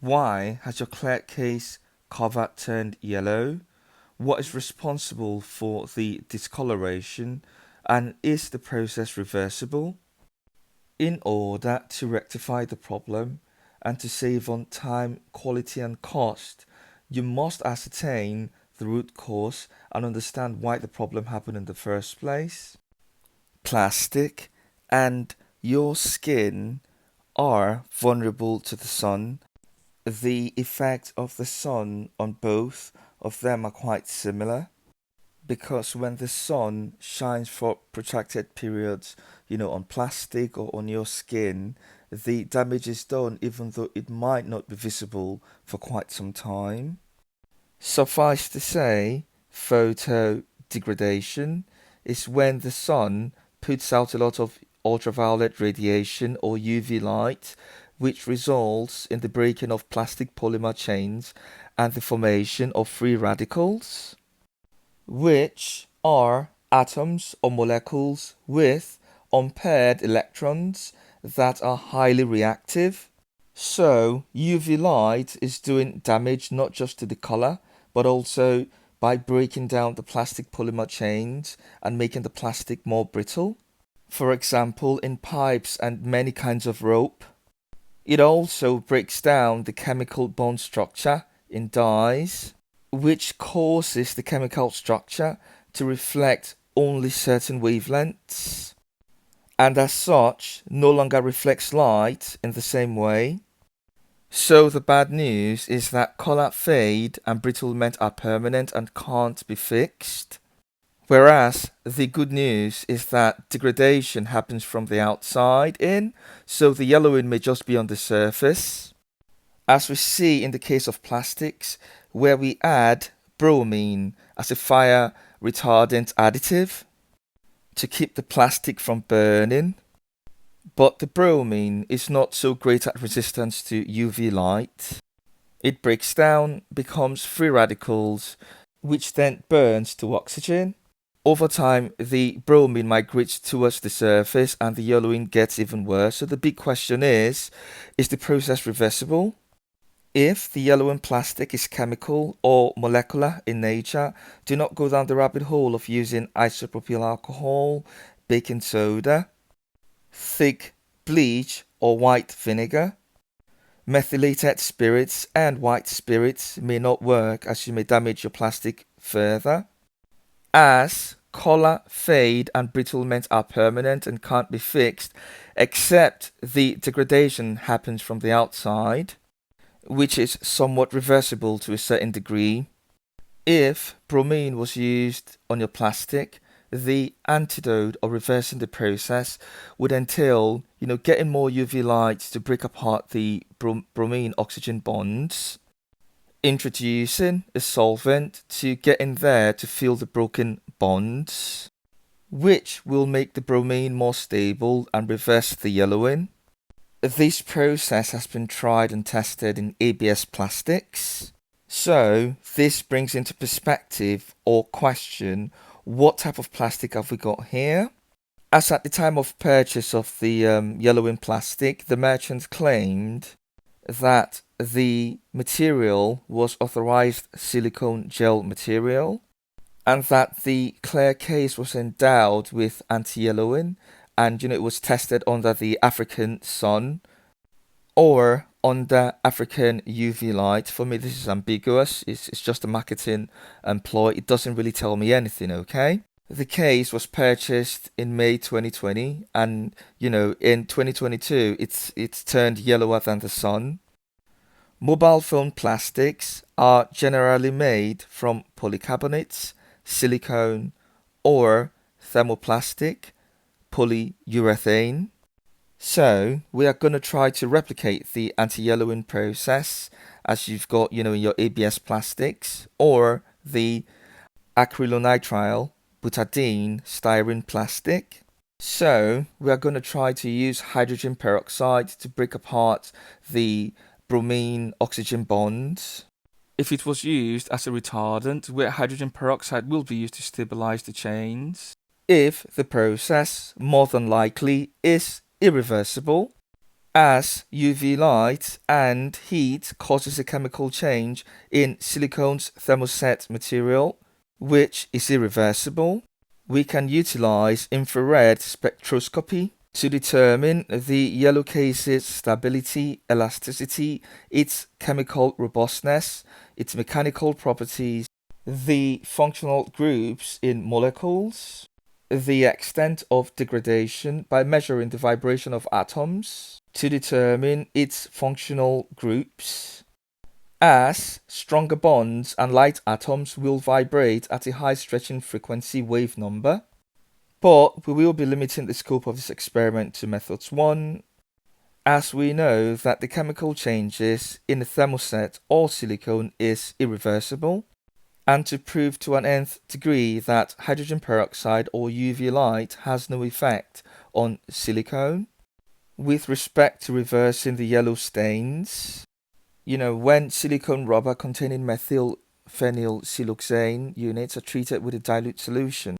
Why has your clear case cover turned yellow? What is responsible for the discoloration? And is the process reversible? In order to rectify the problem and to save on time, quality and cost, you must ascertain the root cause and understand why the problem happened in the first place. Plastic and your skin are vulnerable to the sun. The effect of the sun on both of them are quite similar, because when the sun shines for protracted periods, on plastic or on your skin, the damage is done even though it might not be visible for quite some time. Suffice to say, photo degradation is when the sun puts out a lot of ultraviolet radiation or UV light, which results in the breaking of plastic polymer chains and the formation of free radicals, which are atoms or molecules with unpaired electrons that are highly reactive. So UV light is doing damage not just to the color, but also by breaking down the plastic polymer chains and making the plastic more brittle. For example, in pipes and many kinds of rope. It also breaks down the chemical bond structure in dyes, which causes the chemical structure to reflect only certain wavelengths, and as such no longer reflects light in the same way. So the bad news is that color fade and brittlement are permanent and can't be fixed. Whereas the good news is that degradation happens from the outside in, so the yellowing may just be on the surface. As we see in the case of plastics, where we add bromine as a fire retardant additive to keep the plastic from burning. But the bromine is not so great at resistance to UV light. It breaks down, becomes free radicals, which then burns to oxygen. Over time, the bromine migrates towards the surface and the yellowing gets even worse. So the big question is the process reversible? If the yellowing plastic is chemical or molecular in nature, do not go down the rabbit hole of using isopropyl alcohol, baking soda, thick bleach or white vinegar. Methylated spirits and white spirits may not work, as you may damage your plastic further. As color, fade and brittlement are permanent and can't be fixed, except the degradation happens from the outside, which is somewhat reversible to a certain degree. If bromine was used on your plastic, the antidote or reversing the process would entail, getting more UV light to break apart the bromine oxygen bonds, introducing a solvent to get in there to fill the broken bonds, which will make the bromine more stable and reverse the yellowing. This process has been tried and tested in ABS plastics. So this brings into perspective or question, what type of plastic have we got here? As at the time of purchase of the yellowing plastic, the merchant claimed that the material was authorized silicone gel material and that the clear case was endowed with anti-yellowing, and it was tested under the African sun or under African UV light. For me, this is ambiguous. It's just a marketing ploy. It doesn't really tell me anything, okay? The case was purchased in May 2020, and in 2022, it's turned yellower than the sun. Mobile phone plastics are generally made from polycarbonates, silicone, or thermoplastic, polyurethane. So we are going to try to replicate the anti-yellowing process as you've got, in your ABS plastics, or the acrylonitrile butadiene styrene plastic. So we are going to try to use hydrogen peroxide to break apart the bromine oxygen bonds. If it was used as a retardant, where hydrogen peroxide will be used to stabilize the chains. If the process, more than likely, is irreversible, as UV light and heat causes a chemical change in silicone's thermoset material, which is irreversible. We can utilize infrared spectroscopy to determine the yellow case's stability, elasticity, its chemical robustness, its mechanical properties, the functional groups in molecules, the extent of degradation by measuring the vibration of atoms to determine its functional groups, as stronger bonds and light atoms will vibrate at a high stretching frequency wave number. But we will be limiting the scope of this experiment to methods 1, as we know that the chemical changes in the thermoset or silicone is irreversible, and to prove to an nth degree that hydrogen peroxide or UV light has no effect on silicone. With respect to reversing the yellow stains, when silicone rubber containing methyl phenyl siloxane units are treated with a dilute solution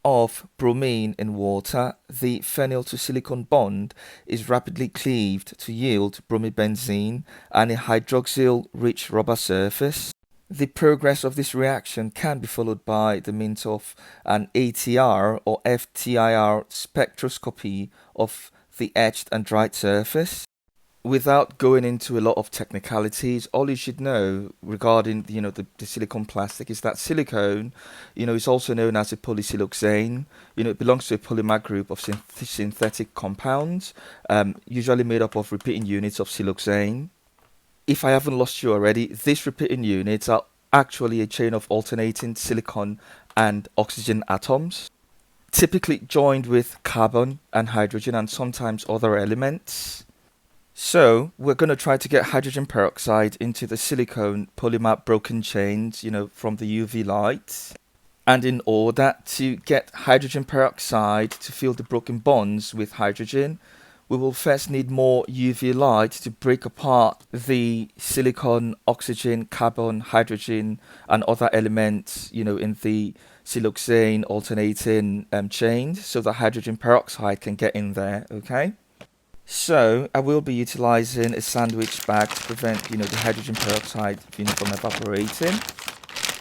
of bromine in water, the phenyl to silicone bond is rapidly cleaved to yield bromobenzene and a hydroxyl-rich rubber surface. The progress of this reaction can be followed by the means of an ATR or FTIR spectroscopy of the etched and dried surface. Without going into a lot of technicalities, all you should know regarding the silicone plastic is that silicone, is also known as a polysiloxane. It belongs to a polymer group of synthetic compounds, usually made up of repeating units of siloxane. If I haven't lost you already, these repeating units are actually a chain of alternating silicon and oxygen atoms, typically joined with carbon and hydrogen and sometimes other elements. So we're going to try to get hydrogen peroxide into the silicone polymer broken chains, from the UV light. And in order to get hydrogen peroxide to fill the broken bonds with hydrogen, we will first need more UV light to break apart the silicon, oxygen, carbon, hydrogen, and other elements, in the siloxane alternating chain, so the hydrogen peroxide can get in there, okay? So I will be utilizing a sandwich bag to prevent, the hydrogen peroxide, from evaporating,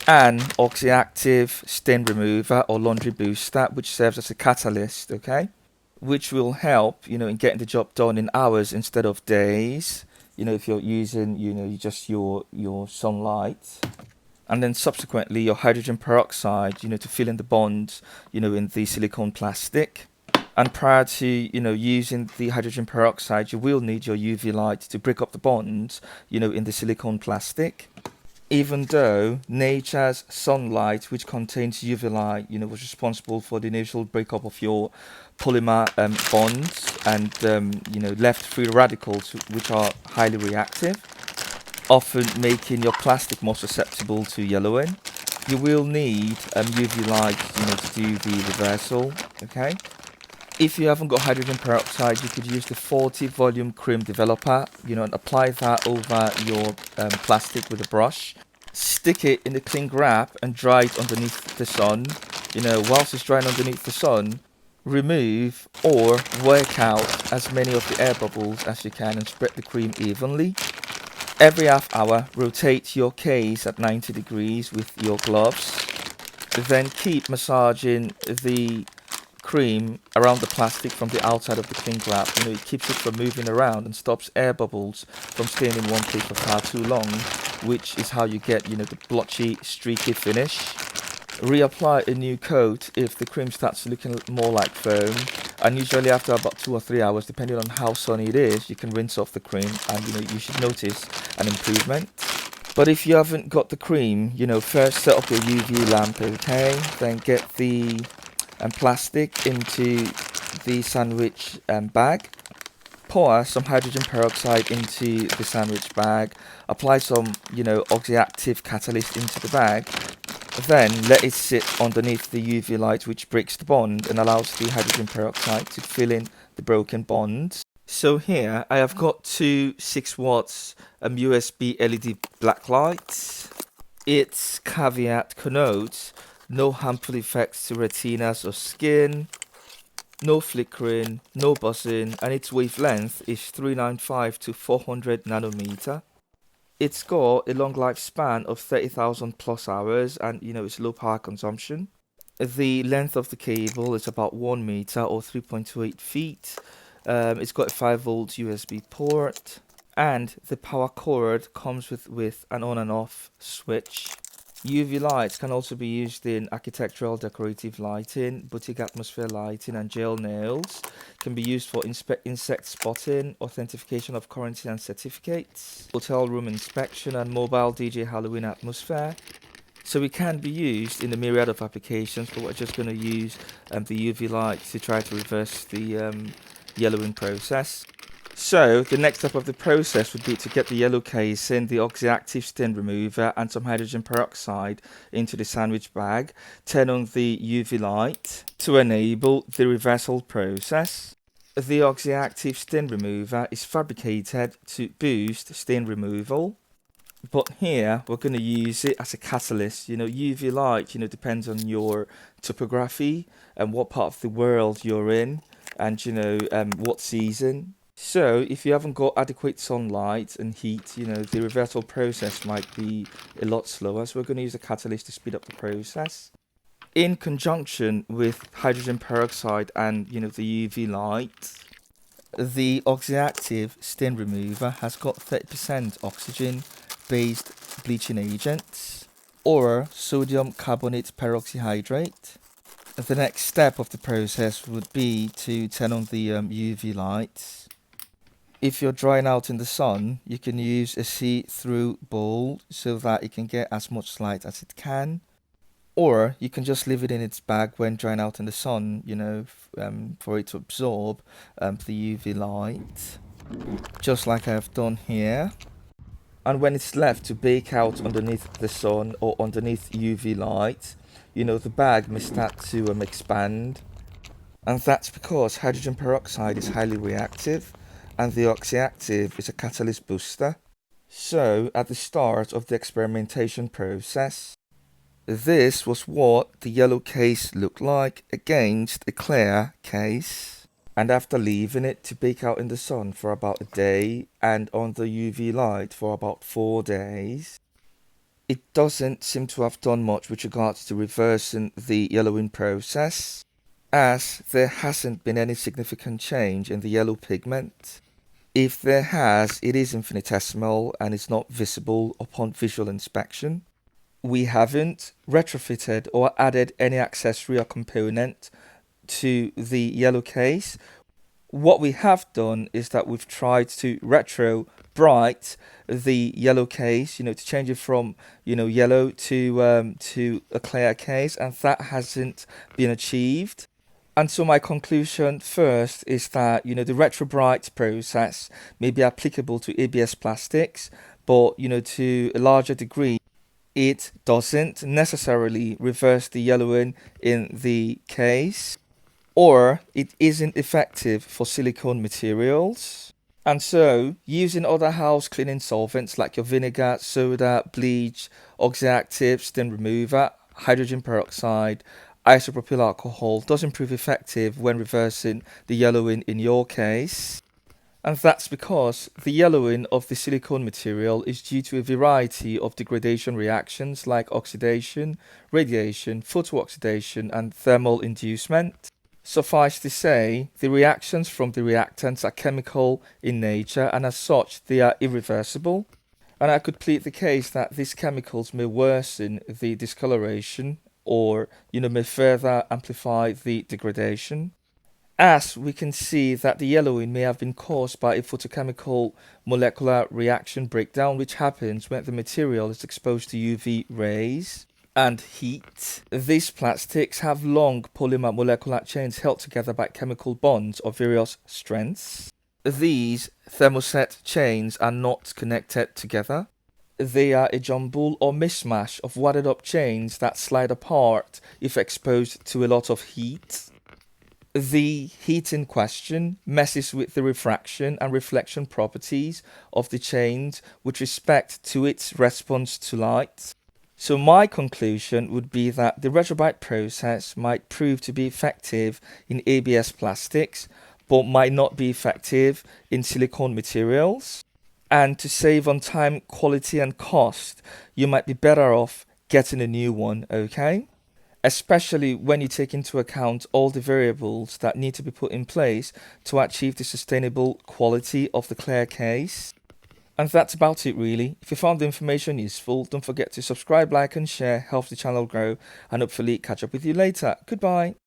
an Oxyactive Stain remover or laundry booster, which serves as a catalyst, okay, which will help, in getting the job done in hours instead of days. If you're using, just your sunlight, and then subsequently your hydrogen peroxide, to fill in the bonds, in the silicone plastic. And prior to using the hydrogen peroxide, you will need your UV light to break up the bonds, in the silicone plastic. Even though nature's sunlight, which contains UV light, was responsible for the initial breakup of your polymer bonds and left free radicals, which are highly reactive, often making your plastic more susceptible to yellowing. You will need UV light, to do the reversal. Okay. If you haven't got hydrogen peroxide, you could use the 40 volume Creme developer, and apply that over your plastic with a brush. Stick it in the cling wrap and dry it underneath the sun. Whilst it's drying underneath the sun, remove or work out as many of the air bubbles as you can and spread the cream evenly. Every half hour, rotate your case at 90 degrees with your gloves. Then keep massaging the cream around the plastic from the outside of the cling wrap. It keeps it from moving around and stops air bubbles from staying in one place for far too long, which is how you get, the blotchy, streaky finish. Reapply a new coat if the cream starts looking more like foam, and usually after about 2 or 3 hours, depending on how sunny it is, you can rinse off the cream and you should notice an improvement. But if you haven't got the cream, first set up your UV lamp, okay? Then get the plastic into the sandwich bag. Pour some hydrogen peroxide into the sandwich bag. Apply some, oxyactive catalyst into the bag. Then let it sit underneath the UV light, which breaks the bond and allows the hydrogen peroxide to fill in the broken bonds. So here I have got two 6 watts USB LED black lights. Its caveat connotes no harmful effects to retinas or skin. no flickering, no buzzing, and its wavelength is 395 to 400 nanometer. It's got a long lifespan of 30,000 plus hours, and it's low power consumption. The length of the cable is about 1 meter or 3.28 feet. It's got a 5-volt USB port, and the power cord comes with an on and off switch. UV lights can also be used in architectural decorative lighting, boutique atmosphere lighting, and gel nails. Can be used for insect spotting, authentication of quarantine and certificates, hotel room inspection, and mobile DJ Halloween atmosphere. So it can be used in a myriad of applications, but we're just going to use the UV light to try to reverse the yellowing process. So the next step of the process would be to get the yellow casing, the Oxyactive Stain remover, and some hydrogen peroxide into the sandwich bag. Turn on the UV light to enable the reversal process. The Oxyactive Stain remover is fabricated to boost stain removal. But here we're going to use it as a catalyst. UV light, depends on your topography and what part of the world you're in, and what season. So if you haven't got adequate sunlight and heat, the reversal process might be a lot slower. So we're going to use a catalyst to speed up the process. In conjunction with hydrogen peroxide and the UV light, the Oxyactive Stain remover has got 30% oxygen-based bleaching agents or sodium carbonate peroxyhydrate. The next step of the process would be to turn on the UV lights. If you're drying out in the sun, you can use a see-through bowl so that it can get as much light as it can. Or you can just leave it in its bag when drying out in the sun, for it to absorb the UV light, just like I've done here. And when it's left to bake out underneath the sun or underneath UV light, the bag may start to expand. And that's because hydrogen peroxide is highly reactive, and the Oxyactive is a catalyst booster. So, at the start of the experimentation process, this was what the yellow case looked like against a clear case. And after leaving it to bake out in the sun for about a day and on the UV light for about 4 days, it doesn't seem to have done much with regards to reversing the yellowing process, as there hasn't been any significant change in the yellow pigment. If there has, it is infinitesimal and is not visible upon visual inspection. We haven't retrofitted or added any accessory or component to the yellow case. What we have done is that we've tried to Retrobrite the yellow case, to change it from yellow to a clear case, and that hasn't been achieved. And so my conclusion first is that the Retrobrite process may be applicable to ABS plastics, but to a larger degree it doesn't necessarily reverse the yellowing in the case, or it isn't effective for silicone materials. And so, using other house cleaning solvents like your vinegar, soda, bleach, Oxyactive Stain remover, hydrogen peroxide, isopropyl alcohol doesn't prove effective when reversing the yellowing in your case. And that's because the yellowing of the silicone material is due to a variety of degradation reactions like oxidation, radiation, photooxidation, and thermal inducement. Suffice to say, the reactions from the reactants are chemical in nature, and as such they are irreversible. And I could plead the case that these chemicals may worsen the discoloration or may further amplify the degradation. As we can see that the yellowing may have been caused by a photochemical molecular reaction breakdown, which happens when the material is exposed to UV rays and heat. These plastics have long polymer molecular chains held together by chemical bonds of various strengths. These thermoset chains are not connected together. They are a jumble or mismatch of wadded up chains that slide apart if exposed to a lot of heat. The heat in question messes with the refraction and reflection properties of the chains with respect to its response to light. So my conclusion would be that the Retrobite process might prove to be effective in ABS plastics, but might not be effective in silicone materials. And to save on time, quality and cost, you might be better off getting a new one, okay? Especially when you take into account all the variables that need to be put in place to achieve the sustainable quality of the clear case. And that's about it really. If you found the information useful, don't forget to subscribe, like and share, helps the channel grow, and hopefully catch up with you later. Goodbye.